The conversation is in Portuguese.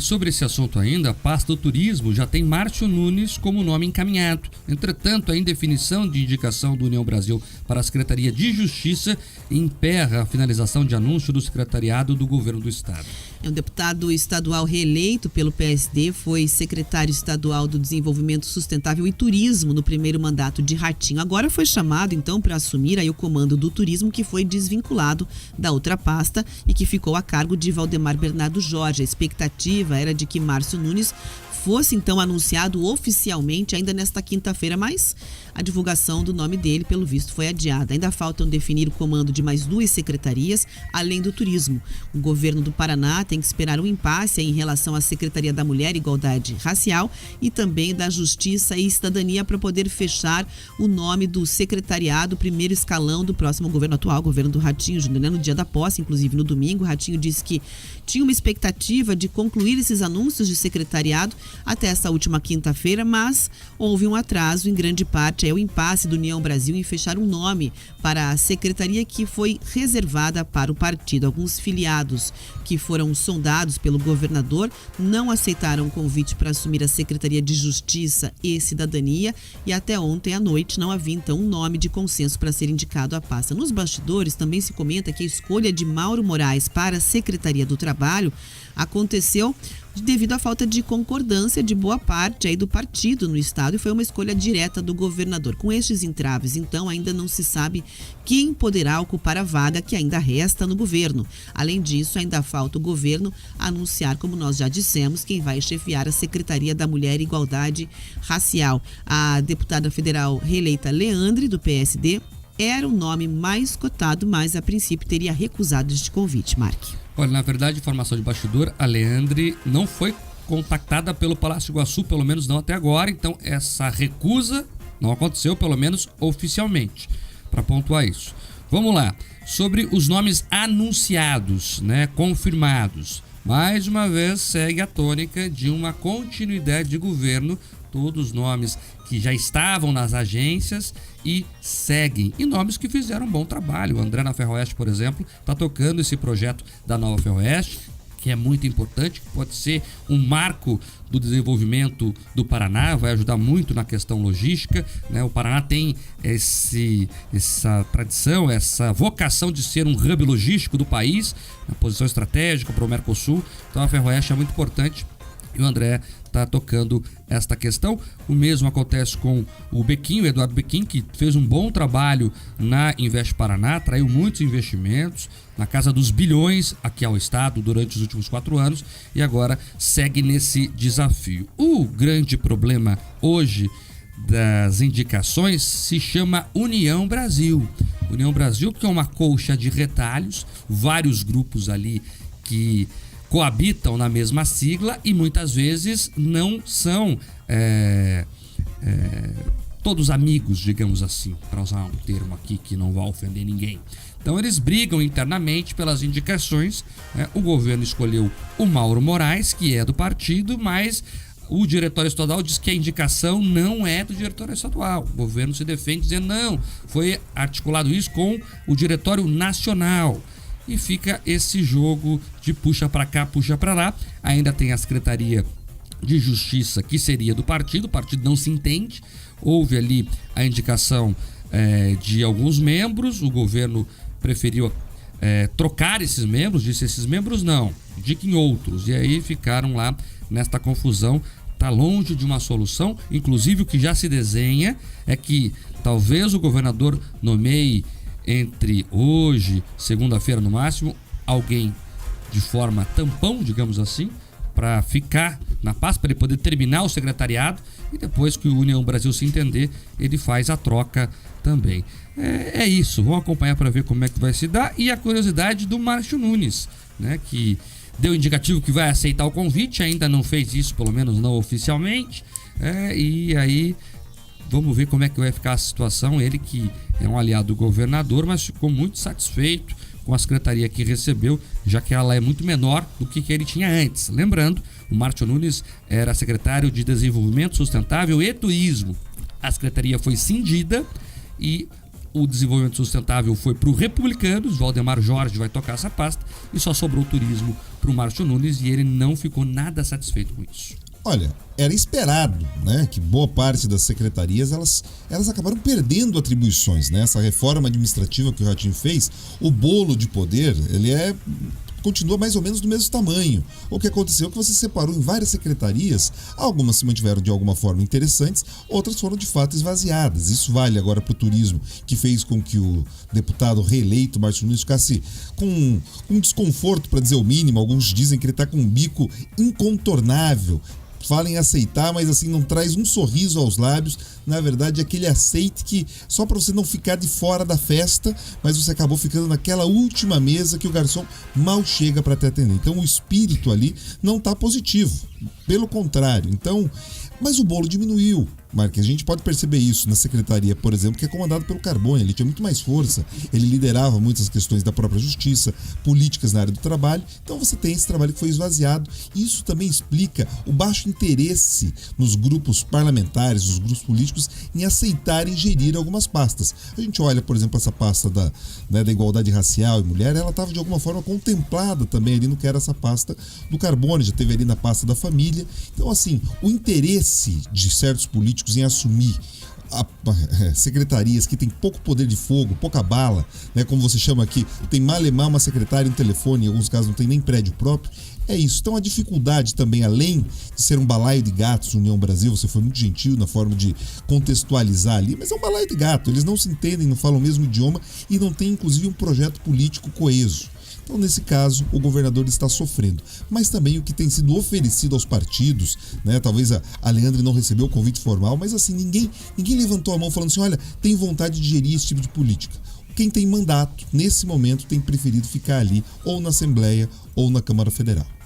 sobre esse assunto ainda, a pasta do turismo já tem Márcio Nunes como nome encaminhado. Entretanto, a indefinição de indicação do União Brasil para a Secretaria de Justiça emperra a finalização de anúncio do secretariado do governo do estado. Um deputado estadual reeleito pelo PSD foi secretário estadual do Desenvolvimento Sustentável e Turismo no primeiro mandato de Ratinho. Agora foi chamado, então, para assumir aí o comando do turismo, que foi desvinculado da outra pasta e que ficou a cargo de Valdemar Bernardo Jorge. A expectativa era de que Márcio Nunes fosse, então, anunciado oficialmente ainda nesta quinta-feira, mas a divulgação do nome dele, pelo visto, foi adiada. Ainda faltam definir o comando de mais 2 secretarias, além do turismo. O governo do Paraná tem que esperar um impasse em relação à Secretaria da Mulher e Igualdade Racial e também da Justiça e Cidadania para poder fechar o nome do secretariado, primeiro escalão do próximo governo atual, governo do Ratinho Júnior. No dia da posse, inclusive no domingo, o Ratinho disse que tinha uma expectativa de concluir esses anúncios de secretariado até essa última quinta-feira, mas houve um atraso, em grande parte é o impasse do União Brasil em fechar um nome para a secretaria que foi reservada para o partido. Alguns filiados que foram sondados pelo governador não aceitaram o convite para assumir a Secretaria de Justiça e Cidadania e até ontem à noite não havia então um nome de consenso para ser indicado à pasta. Nos bastidores também se comenta que a escolha de Mauro Moraes para a Secretaria do Trabalho aconteceu devido à falta de concordância de boa parte aí do partido no estado e foi uma escolha direta do governador. Com estes entraves, então, ainda não se sabe quem poderá ocupar a vaga que ainda resta no governo. Além disso, ainda falta o governo anunciar, como nós já dissemos, quem vai chefiar a Secretaria da Mulher e Igualdade Racial. A deputada federal reeleita Leandre, do PSD, era o nome mais cotado, mas a princípio teria recusado este convite, Mark. Olha, na verdade, informação de bastidor, a Leandre não foi contactada pelo Palácio Iguaçu, pelo menos não até agora, então essa recusa não aconteceu, pelo menos oficialmente, para pontuar isso. Vamos lá, sobre os nomes anunciados, confirmados. Mais uma vez segue a tônica de uma continuidade de governo, todos os nomes que já estavam nas agências e seguem. E nomes que fizeram um bom trabalho. O André na Ferroeste, por exemplo, está tocando esse projeto da Nova Ferroeste, que é muito importante, que pode ser um marco do desenvolvimento do Paraná, vai ajudar muito na questão logística, O Paraná tem essa tradição, essa vocação de ser um hub logístico do país, uma posição estratégica para o Mercosul, então a Ferroeste é muito importante e o André está tocando esta questão. O mesmo acontece com o Bequim, o Eduardo Bequim, que fez um bom trabalho na Invest Paraná, atraiu muitos investimentos, na casa dos bilhões aqui ao estado durante os últimos 4 anos e agora segue nesse desafio. O grande problema hoje das indicações se chama União Brasil. União Brasil, que é uma colcha de retalhos, vários grupos ali que coabitam na mesma sigla e muitas vezes não são todos amigos, digamos assim, para usar um termo aqui que não vai ofender ninguém. Então eles brigam internamente pelas indicações. O governo escolheu o Mauro Moraes, que é do partido, mas o diretório estadual diz que a indicação não é do diretório estadual. O governo se defende dizendo não, foi articulado isso com o diretório nacional. E fica esse jogo de puxa para cá, puxa para lá. Ainda tem a Secretaria de Justiça, que seria do partido. O partido não se entende. Houve ali a indicação de alguns membros. O governo preferiu trocar esses membros. Disse esses membros não, indiquem outros. E aí ficaram lá nesta confusão. Está longe de uma solução. Inclusive o que já se desenha é que talvez o governador nomeie entre hoje, segunda-feira no máximo, alguém de forma tampão, digamos assim, para ficar na pasta, para ele poder terminar o secretariado e depois que o União Brasil se entender, ele faz a troca também. É isso, vamos acompanhar para ver como é que vai se dar. E a curiosidade do Márcio Nunes, que deu indicativo que vai aceitar o convite, ainda não fez isso, pelo menos não oficialmente, e aí vamos ver como é que vai ficar a situação. Ele que é um aliado do governador, mas ficou muito satisfeito com a secretaria que recebeu, já que ela é muito menor do que ele tinha antes. Lembrando, o Márcio Nunes era secretário de Desenvolvimento Sustentável e Turismo. A secretaria foi cindida e o desenvolvimento sustentável foi para o Republicanos, Valdemar Jorge vai tocar essa pasta, e só sobrou o turismo para o Márcio Nunes, e ele não ficou nada satisfeito com isso. Olha, era esperado, né, que boa parte das secretarias elas acabaram perdendo atribuições, né? Essa reforma administrativa que o Ratinho fez, o bolo de poder, continua mais ou menos do mesmo tamanho. O que aconteceu é que você separou em várias secretarias, algumas se mantiveram de alguma forma interessantes, outras foram de fato esvaziadas. Isso vale agora para o turismo, que fez com que o deputado reeleito Márcio Nunes ficasse com um desconforto, para dizer o mínimo. Alguns dizem que ele está com um bico incontornável. Fala em aceitar, mas assim não traz um sorriso aos lábios. Na verdade, é aquele aceite que só para você não ficar de fora da festa, mas você acabou ficando naquela última mesa que o garçom mal chega para te atender. Então o espírito ali não está positivo, pelo contrário. Então, mas o bolo diminuiu. Marques, a gente pode perceber isso na secretaria, por exemplo, que é comandado pelo Carbone. Ele tinha muito mais força, ele liderava muitas questões da própria justiça, políticas na área do trabalho. Então você tem esse trabalho que foi esvaziado. Isso também explica o baixo interesse nos grupos parlamentares, nos grupos políticos, em aceitarem gerir algumas pastas. A gente olha, por exemplo, essa pasta da igualdade racial e mulher, ela estava de alguma forma contemplada também ali no que era essa pasta do Carbone, já teve ali na pasta da família. Então, assim, o interesse de certos políticos em assumir secretarias que tem pouco poder de fogo, pouca bala, né, como você chama aqui, tem malemar uma secretária, um telefone, em alguns casos não tem nem prédio próprio, é isso. Então a dificuldade também, além de ser um balaio de gatos, União Brasil, você foi muito gentil na forma de contextualizar ali, mas é um balaio de gato, eles não se entendem, não falam o mesmo idioma e não tem inclusive um projeto político coeso. Então, nesse caso, o governador está sofrendo. Mas também o que tem sido oferecido aos partidos, né? Talvez a Leandre não recebeu o convite formal, mas assim, ninguém levantou a mão falando assim, olha, tem vontade de gerir esse tipo de política. Quem tem mandato, nesse momento, tem preferido ficar ali, ou na Assembleia, ou na Câmara Federal.